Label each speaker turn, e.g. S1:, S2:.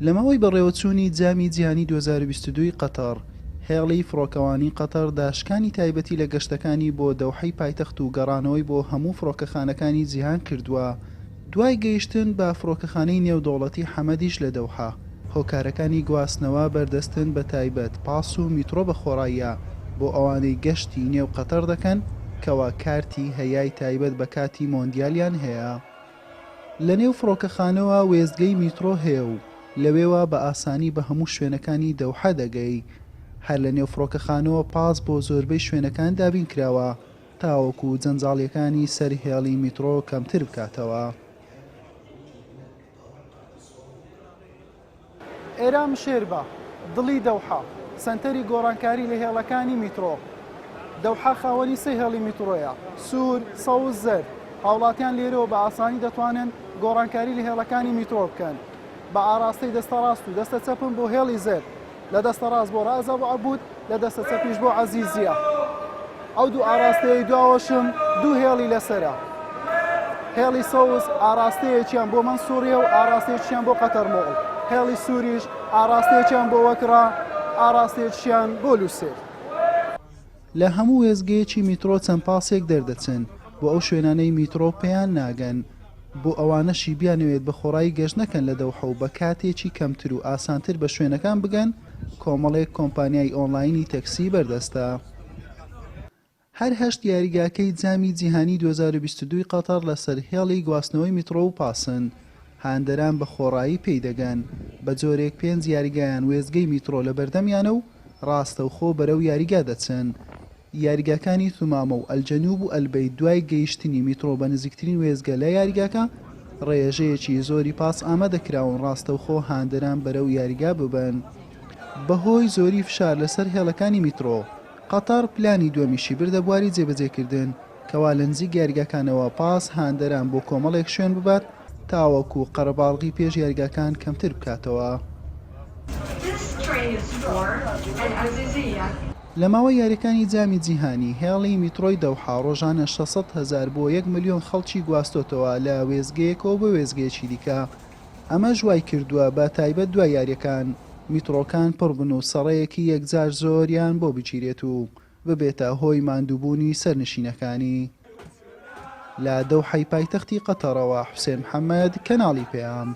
S1: لەمەوەی بەڕێوەچوونی جامی جیهانی 2022 قەتەر، هێڵی فڕۆکەوانی قەتەر داشکانی تایبەتی لە گەشتەکانی بۆ دەوحەی پایتەخت و گەڕانەوەی بۆ هەموو فڕۆکەخانەکانی جیهان کردووە. دوای گەیشتن بە فڕۆکەخانەی نێودەوڵەتی حەمەدیش لە دەوحە، هۆکارەکانی گواستنەوە بەردەستن بە تایبەت پاس و میترۆ بە خۆڕاییە بۆ ئەوانەی گەشتی نێو قەتەر دەکەن کەوا کارتی هەیای تایبەت بە کاتی مۆندیالیان هەیە. لە نێو فڕۆکەخانەوە وێستگەی میترۆ هەیە و لەوێوە بە ئاسانی بە هەموو شوێنەکانی دەوحە دەگەی. هەر لە نێو فڕۆکەخانەوە پاس بۆ زۆربەی شوێنەکان دابین کراوە تاوەکو جەنجاڵیەکانی سەر هێڵی میترۆ کەمتر بکاتەوە. ئێرام شێربە، دڵی دەوحە، سەنتەری گۆڕانکاری لە هێڵەکانی میترۆ. دەوحە خاوەنی سێ هێڵی میترۆیە: سوور، سەوز، زەرد. هاوڵاتیان لێرەوە بە ئاسانی دەتوانن گۆڕانکاری لە هێڵەکانی میترۆ بکەن بە ئاراستەی دەستە ڕاست و دەستە چەپن بۆ هێڵی زەرد، لە دەستە ڕاست بۆ ڕازە بۆ عەبود، لە دەستە چەپیش بۆ عەزیزیە. ئەو دوو ئاراستەیەی دواوەشم دوو هێڵی لەسەرە. هێڵی سەوز ئاراستەیەکیان بۆ مەنسووریە و ئاراستەیەکیان بۆ قەتەرمۆڵ. هێڵی سووریش ئاراستەیەکیان بۆ وەکرا، ئاراستەیەکیان بۆ لووسێر. لە هەموو وێزگەیەکی میترۆ چەند پاسێک دەردەچن بۆ ئەو شوێنانەی میترۆ پێیان ناگەن، بۆ ئەوانەشی بیانەوێت بە خۆڕایی گەشت نەکەن لە دەوحە و بە کاتێکی کەمتر و ئاسانتر بە شوێنەکان بگەن. کۆمەڵێک کۆمپانیای ئۆنلاینی تەکسی بەردەستە. هەر هەشت یاریگاکەی جامی جیهانی 2022 قەتەر لەسەر هێڵی گواستنەوەی میترۆ و پاسن. هاندەران بە خۆڕایی پێی دەگەن. بە جۆرێک 5 یاریگایان وێزگەی میترۆ لە بەردەمیانە و ڕاستەوخۆ بەرەو یاریگا دەچن. یاریگاکانی تومامە و ئەلجەنوب و ئەلبەیت دوای گەیشتنی میترۆ بە نزیکترین وێزگە لە یاریگاکە ڕێژەیەکی زۆری پاس ئامادەکراون ڕاستەوخۆ هاندەران بەرەو یاریگا ببن. بەهۆی زۆری فشار لەسەر هێڵەکانی میترۆ، قەتەر پلانی دووەمیشی بردە بواری جێبەجێکردن کەوا لە نزیک یاریگاکانەوە پاس هاندەران بۆ کۆمەڵێک شوێن ببات تاوەکو قەرەباڵغی پێش یاریگاکان کەمتر بکاتەوە. لە ماوەی یاریەکانی جامی جیهانی، هێڵی میترۆی دەوحە ڕۆژانە 600,000 بۆ 1 ملیۆن خەڵکی گواستۆتەوە لە وێزگەیەکەوە بە وێزگەیەکی دیکە. ئەمە ژوای کردووە بە تایبەت دوای یاریەکان میترۆکان پڕ بن و سەڕەیەکی یەکجار زۆریان بۆ بچیرێت و ببێتە هۆی ماندووبوونی سەرنشینەکانی. لە دەوحەی پایتەختی قەتەرەوە، حوسێن محەممەد، کەناڵی پێام.